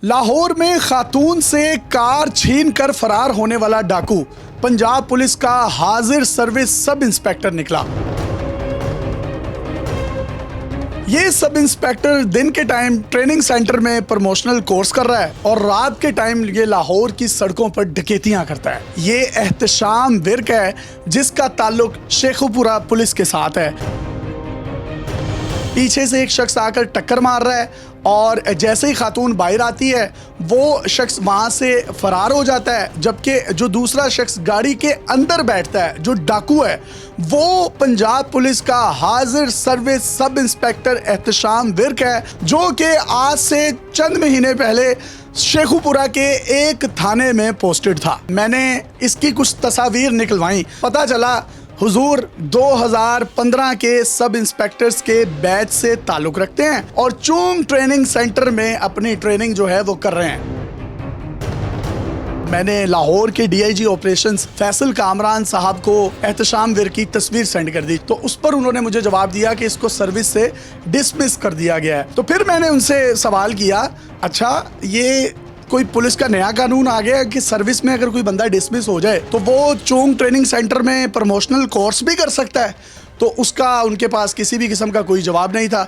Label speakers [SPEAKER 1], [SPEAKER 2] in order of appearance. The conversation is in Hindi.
[SPEAKER 1] लाहौर में खातून से कार छीन कर फरार होने वाला डाकू पंजाब पुलिस का हाजिर सर्विस सब इंस्पेक्टर निकला। ये सब इंस्पेक्टर दिन के टाइम ट्रेनिंग सेंटर में प्रमोशनल कोर्स कर रहा है और रात के टाइम ये लाहौर की सड़कों पर डकैतियां करता है। ये एहतशाम विर्क है जिसका ताल्लुक शेखुपुरा पुलिस के साथ है। पीछे से एक शख्स आकर टक्कर मार रहा है और जैसे ही खातून बाहर आती है वो शख्स वहां से फरार हो जाता है, जबकि जो दूसरा शख्स गाड़ी के अंदर बैठता है जो डाकू है वो पंजाब पुलिस का हाजिर service sub inspector Ehtesham Virk है, जो कि आज से चंद महीने पहले शेखुपुरा के एक थाने में पोस्टेड था। मैंने इसकी कुछ तस्वीर निकलवाई, पता चला हुजूर 2015 के सब इंस्पेक्टर्स के बैच से ताल्लुक रखते हैं और चूंग ट्रेनिंग सेंटर में अपनी ट्रेनिंग जो है वो कर रहे हैं। मैंने लाहौर के डीआईजी ऑपरेशंस फैसल कामरान साहब को एहतशाम विर्क की तस्वीर सेंड कर दी, तो उस पर उन्होंने मुझे जवाब दिया कि इसको सर्विस से डिसमिस कर दिया गया है। तो फिर मैंने उनसे सवाल किया, अच्छा ये कोई पुलिस का नया कानून आ गया कि सर्विस में अगर कोई बंदा डिसमिस हो जाए तो वो चोंग ट्रेनिंग सेंटर में प्रमोशनल कोर्स भी कर सकता है? तो उसका उनके पास किसी भी किस्म का कोई जवाब नहीं था।